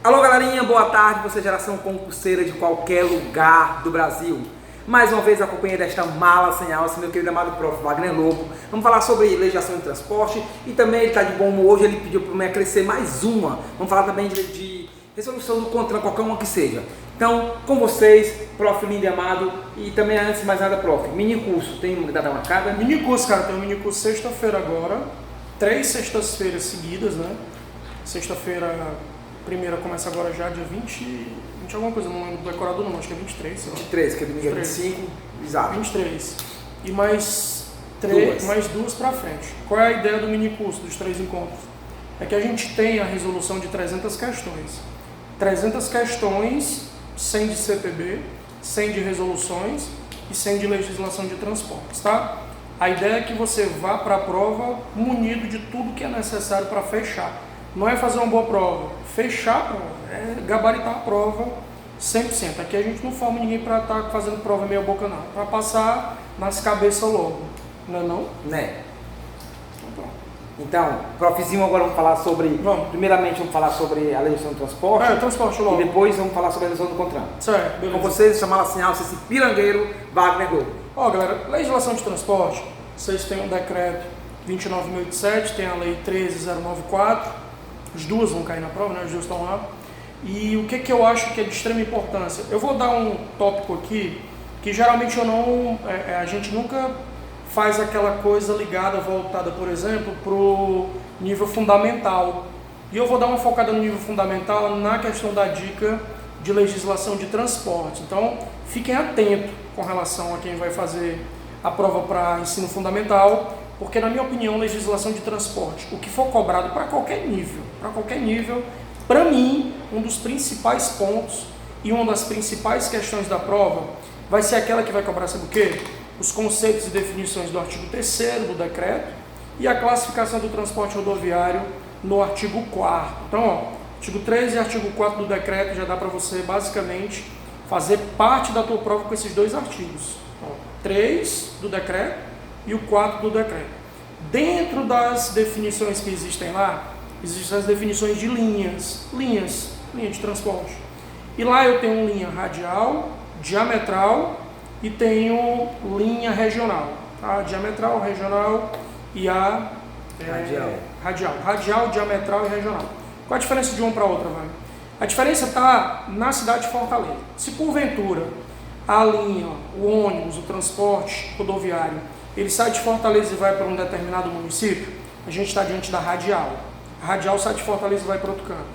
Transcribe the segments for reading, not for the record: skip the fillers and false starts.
Alô galerinha, boa tarde, você geração concurseira de qualquer lugar do Brasil. Mais uma vez acompanhei desta mala sem alça, meu querido amado prof. Wagner Lobo. Vamos falar sobre legislação de transporte e também ele está de bom humor hoje, ele pediu para mim acrescer mais uma. Vamos falar também de resolução do CONTRAN, qualquer uma que seja. Então, com vocês, prof. lindo e amado, e também antes de mais nada, prof. Mini curso, tem uma data marcada? Mini curso, cara, tem um mini curso sexta-feira agora, 3 sextas-feiras seguidas, né? Sexta-feira, primeira começa agora já, dia 20 alguma coisa, não lembro do decorado não, acho que é 23. 23, que é domingo 25, exato. 23. E mais duas pra frente. Qual é a ideia do mini curso, dos 3 encontros? É que a gente tem a resolução de 300 questões. 300 questões, 100 de CPB, 100 de resoluções e 100 de legislação de transportes, tá? A ideia é que você vá para a prova munido de tudo que é necessário para fechar. Não é fazer uma boa prova, fechar a prova, é gabaritar a prova 100%. Aqui a gente não forma ninguém para estar fazendo prova meia boca não, para passar nas cabeças logo, não é não? Né? Então, profzinho, agora vamos falar sobre... Primeiramente vamos falar sobre a legislação do transporte. Transporte logo. E depois vamos falar sobre a legislação do CONTRAN. Certo, beleza. Com vocês, chamar assim, esse pirangueiro Wagner Lobo. Ó, galera, legislação de transporte, vocês têm um decreto 29.087, tem a lei 13.094, as duas vão cair na prova, né? As duas estão lá. E o que eu acho que é de extrema importância? Eu vou dar um tópico aqui que geralmente a gente nunca faz aquela coisa ligada, voltada, por exemplo, para o nível fundamental. E eu vou dar uma focada no nível fundamental na questão da dica de legislação de transporte. Então, fiquem atentos com relação a quem vai fazer a prova para ensino fundamental, porque, na minha opinião, legislação de transporte, o que for cobrado para qualquer nível, para mim, um dos principais pontos e uma das principais questões da prova vai ser aquela que vai cobrar, sabe o quê? Os conceitos e definições do artigo 3º do decreto e a classificação do transporte rodoviário no artigo 4º. Então, ó, artigo 3 e artigo 4 do decreto já dá para você, basicamente, fazer parte da tua prova com esses dois artigos. Ó, 3 do decreto e o 4 do decreto. Dentro das definições que existem lá, existem as definições de linha de transporte. E lá eu tenho linha radial, diametral e tenho linha regional. A diametral, regional e a radial, diametral e regional. Qual a diferença de uma para outra, vai? A diferença está na cidade de Fortaleza. Se porventura a linha, o ônibus, o transporte rodoviário, ele sai de Fortaleza e vai para um determinado município, a gente está diante da radial. A radial sai de Fortaleza e vai para outro canto.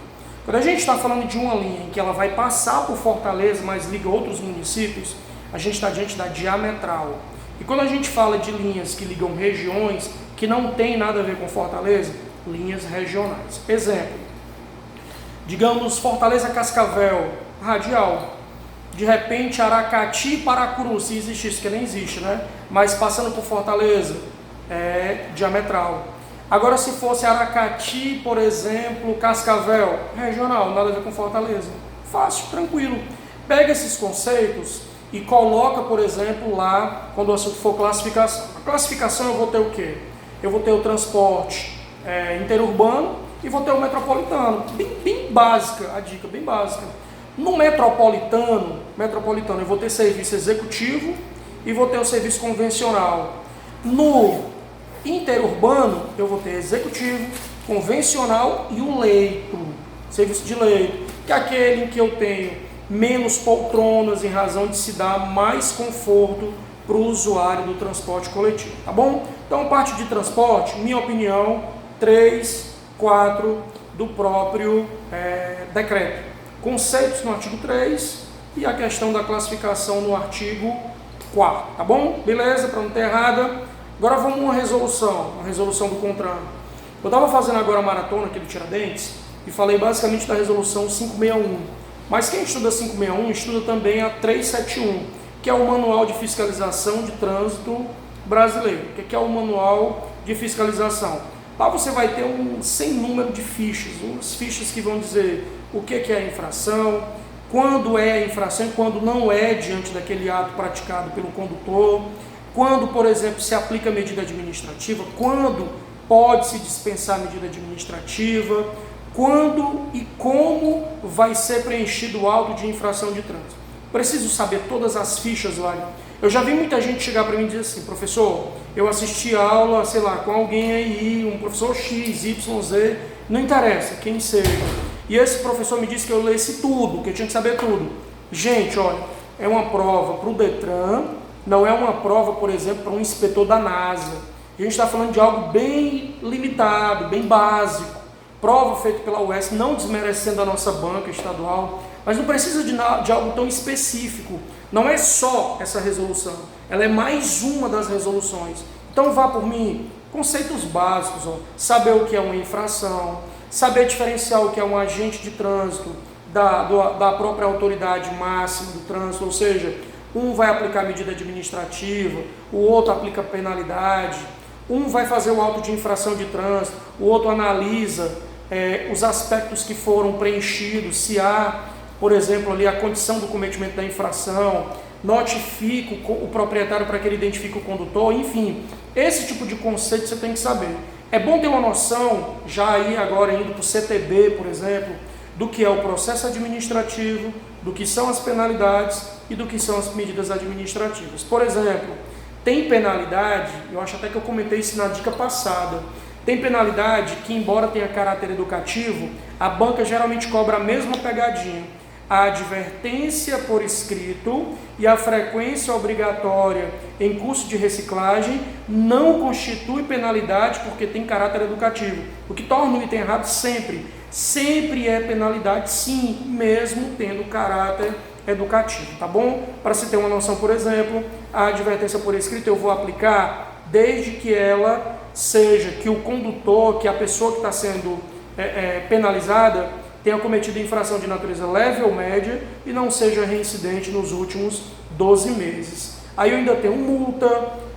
Quando a gente está falando de uma linha em que ela vai passar por Fortaleza, mas liga outros municípios, a gente está diante da diametral. E quando a gente fala de linhas que ligam regiões que não tem nada a ver com Fortaleza, linhas regionais. Exemplo, digamos Fortaleza-Cascavel, radial. De repente, Aracati e Paracuru, se existisse, que nem existe, né? Mas passando por Fortaleza, é diametral. Agora, se fosse Aracati, por exemplo, Cascavel, regional, nada a ver com Fortaleza. Fácil, tranquilo. Pega esses conceitos e coloca, por exemplo, lá, quando o assunto for classificação. A classificação eu vou ter o quê? Eu vou ter o transporte interurbano e vou ter o metropolitano. Bem básica, a dica, bem básica. No metropolitano eu vou ter serviço executivo e vou ter o serviço convencional. No interurbano eu vou ter executivo, convencional e o leito, serviço de leito, que é aquele em que eu tenho menos poltronas em razão de se dar mais conforto para o usuário do transporte coletivo, tá bom? Então, parte de transporte, minha opinião, 3, 4 do próprio decreto. Conceitos no artigo 3 e a questão da classificação no artigo 4, tá bom? Beleza, para não ter errada. Agora vamos a uma resolução do CONTRAN. Eu estava fazendo agora a maratona aqui do Tiradentes e falei basicamente da resolução 561. Mas quem estuda 561 estuda também a 371, que é o Manual de Fiscalização de Trânsito Brasileiro. O que é o Manual de Fiscalização? Lá você vai ter um sem número de fichas, umas fichas que vão dizer o que é a infração, quando é a infração e quando não é diante daquele ato praticado pelo condutor, quando, por exemplo, se aplica medida administrativa, quando pode-se dispensar medida administrativa, quando e como vai ser preenchido o auto de infração de trânsito. Preciso saber todas as fichas, Wagner. Eu já vi muita gente chegar para mim e dizer assim, professor, eu assisti aula, sei lá, com alguém aí, um professor X, Y, Z, não interessa quem seja. E esse professor me disse que eu lesse tudo, que eu tinha que saber tudo. Gente, olha, é uma prova para o Detran, não é uma prova, por exemplo, para um inspetor da NASA. A gente está falando de algo bem limitado, bem básico. Prova feita pela UES, não desmerecendo a nossa banca estadual, mas não precisa de algo tão específico. Não é só essa resolução, ela é mais uma das resoluções. Então vá por mim, conceitos básicos, ó, saber o que é uma infração, saber diferenciar o que é um agente de trânsito da própria autoridade máxima do trânsito, ou seja, um vai aplicar medida administrativa, o outro aplica penalidade, um vai fazer o auto de infração de trânsito, o outro analisa os aspectos que foram preenchidos, se há, por exemplo, ali a condição do cometimento da infração, notifica o proprietário para que ele identifique o condutor, enfim, esse tipo de conceito você tem que saber. É bom ter uma noção, já aí agora indo para o CTB, por exemplo, do que é o processo administrativo, do que são as penalidades e do que são as medidas administrativas. Por exemplo, tem penalidade, eu acho até que eu comentei isso na dica passada, tem penalidade que, embora tenha caráter educativo, a banca geralmente cobra a mesma pegadinha. A advertência por escrito e a frequência obrigatória em curso de reciclagem não constitui penalidade porque tem caráter educativo. O que torna o item errado sempre é penalidade, sim, mesmo tendo caráter educativo, tá bom? Para se ter uma noção, por exemplo, a advertência por escrito eu vou aplicar desde que ela seja que o condutor, que a pessoa que está sendo penalizada tenha cometido infração de natureza leve ou média e não seja reincidente nos últimos 12 meses. Aí eu ainda tenho multa.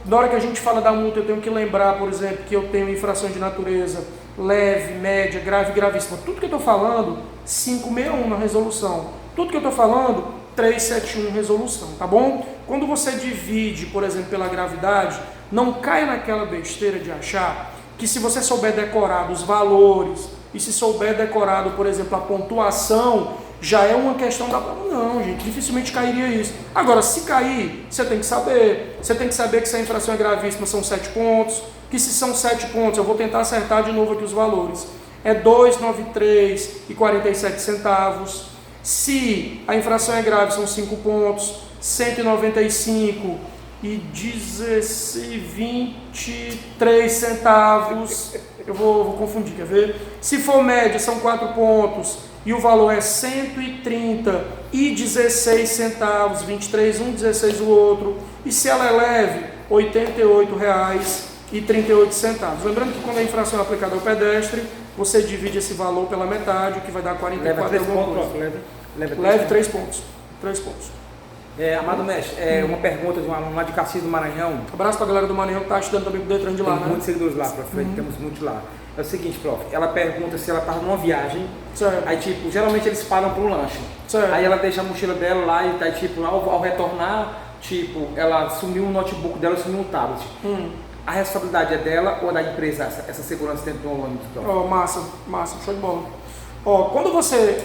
Na hora que a gente fala da multa, eu tenho que lembrar, por exemplo, que eu tenho infração de natureza leve, média, grave e gravíssima. Tudo que eu estou falando, 561 na resolução. Tudo que eu estou falando, 371 resolução, tá bom? Quando você divide, por exemplo, pela gravidade, não caia naquela besteira de achar que se você souber decorar os valores e se souber decorado, por exemplo, a pontuação, já é uma questão da prova. Não, gente, dificilmente cairia isso. Agora, se cair, você tem que saber. Você tem que saber que se a infração é gravíssima, são 7 pontos, que se são 7 pontos, eu vou tentar acertar de novo aqui os valores. É 293,47 centavos. Se a infração é grave, são 5 pontos, 195,23 centavos. Eu vou confundir, quer ver? Se for média, são 4 pontos e o valor é 130,16 centavos, 23 um, 16 o outro. E se ela é leve, R$ 88,38. Lembrando que quando a infração é aplicada ao pedestre, você divide esse valor pela metade, o que vai dar 44 leva 3 pontos. 3 pontos. Amado mestre, uma pergunta de um aluno lá de Caxias do Maranhão. Abraço para a galera do Maranhão que está estudando também pro Detran de lá, Tem muitos seguidores lá, prof. Temos muitos lá. É o seguinte, prof, ela pergunta se ela está numa viagem, certo. Aí tipo, geralmente eles param para um lanche. Certo. Aí ela deixa a mochila dela lá e tá, tipo, ao retornar, tipo, ela sumiu um notebook dela, sumiu um tablet. A responsabilidade é dela ou é da empresa, essa segurança dentro do ônibus? Massa, show de bola. Quando você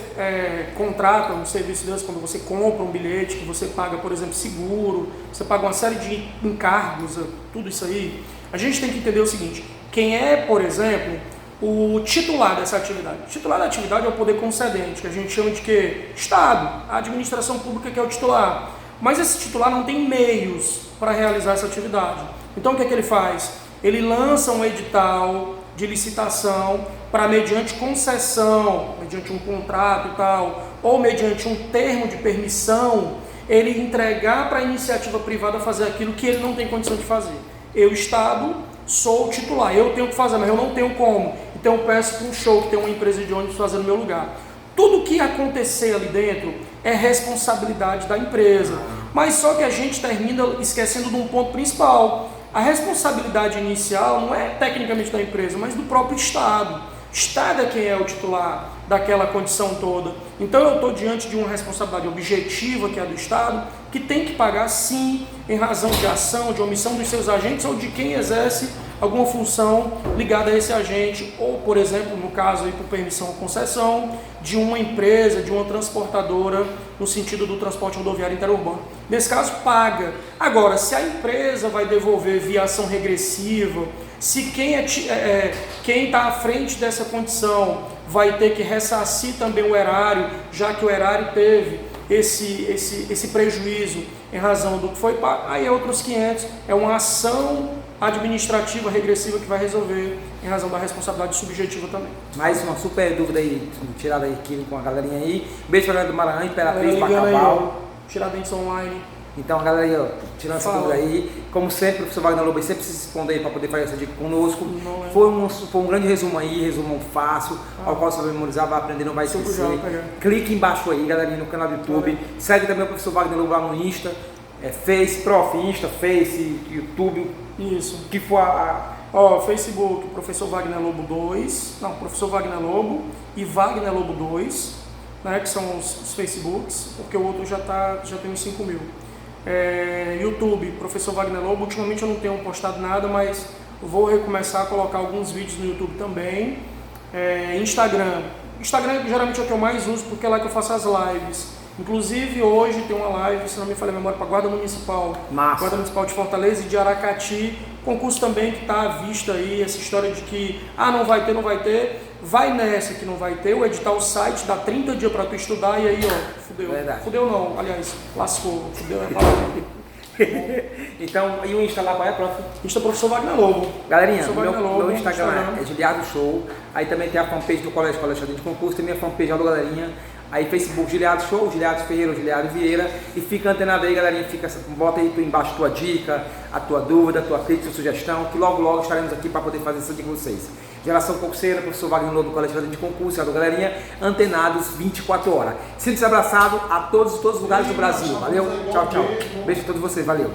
contrata um serviço desse, quando você compra um bilhete, que você paga, por exemplo, seguro, você paga uma série de encargos, tudo isso aí, a gente tem que entender o seguinte: quem é, por exemplo, o titular dessa atividade? O titular da atividade é o poder concedente, que a gente chama de quê? Estado, a administração pública que é o titular. Mas esse titular não tem meios para realizar essa atividade. Então o que é que ele faz? Ele lança um edital de licitação para, mediante concessão, mediante um contrato e tal, ou mediante um termo de permissão, ele entregar para a iniciativa privada fazer aquilo que ele não tem condição de fazer. Eu, Estado, sou o titular, eu tenho que fazer, mas eu não tenho como. Então eu peço para um show que tem uma empresa de ônibus fazer no meu lugar. Tudo que acontecer ali dentro é responsabilidade da empresa. Mas só que a gente termina esquecendo de um ponto principal. A responsabilidade inicial não é tecnicamente da empresa, mas do próprio Estado. O Estado é quem é o titular daquela condição toda. Então eu estou diante de uma responsabilidade objetiva, que é a do Estado, que tem que pagar sim, em razão de ação, de omissão dos seus agentes ou de quem exerce alguma função ligada a esse agente, ou, por exemplo, no caso aí por permissão ou concessão, de uma empresa, de uma transportadora, no sentido do transporte rodoviário interurbano. Nesse caso, paga. Agora, se a empresa vai devolver via ação regressiva, se quem está à frente dessa condição vai ter que ressarcir também o erário, já que o erário teve esse prejuízo em razão do que foi pago, aí é outros 500, é uma ação administrativa regressiva que vai resolver em razão da responsabilidade subjetiva também. Mais uma super dúvida aí, tirada aí com a galerinha aí. Beijo pra galera do Maranhão, Imperatriz, Bacabal. Tiradentes Online. Então, galera aí, ó, tirando essa dúvida aí, como sempre, o professor Wagner Lobo sempre se responde aí para poder fazer essa dica conosco. Foi um grande resumo aí, resumo fácil, ao qual você vai memorizar, vai aprender, não vai esquecer. Clique embaixo aí, galerinha, no canal do YouTube. Segue também o professor Wagner Lobo lá no Insta, Face, YouTube. Isso. Que for Facebook, Professor Wagner Lobo 2, não, Professor Wagner Lobo e Wagner Lobo 2, né, que são os Facebooks, porque o outro já tem uns 5 mil. YouTube, Professor Wagner Lobo. Ultimamente eu não tenho postado nada, mas vou recomeçar a colocar alguns vídeos no YouTube também. Instagram geralmente é o que eu mais uso, porque é lá que eu faço as lives. Inclusive hoje tem uma live, se não me falha a memória, para a Guarda Municipal. Massa. Guarda Municipal de Fortaleza e de Aracati. Concurso também que está à vista aí, essa história de que não vai ter. Vai nessa que não vai ter, o edital site dá 30 dias para tu estudar e aí, ó, fudeu. Verdade. Fudeu não, aliás, lascou, fudeu é a palavra. Então, e o Insta lá, qual é, prof? Insta Professor Wagner Lobo. Galerinha, meu Instagram é Giliardo Show, aí também tem a fanpage do Colégio de Concurso, tem minha fanpage lá do Galerinha, aí Facebook Giliardo Show, Giliardo Ferreira, Giliardo Vieira, e fica antenado aí, galerinha, bota aí embaixo a tua dica, a tua dúvida, a tua crítica, a tua sugestão, que logo estaremos aqui para poder fazer isso aqui com vocês. Geração Concurseira, professor Wagner Lobo do Colégio de Concurso, do Galerinha, antenados 24 horas. Sinta-se abraçado a todos os lugares do Brasil. Valeu, tchau. Beijo a todos vocês, valeu.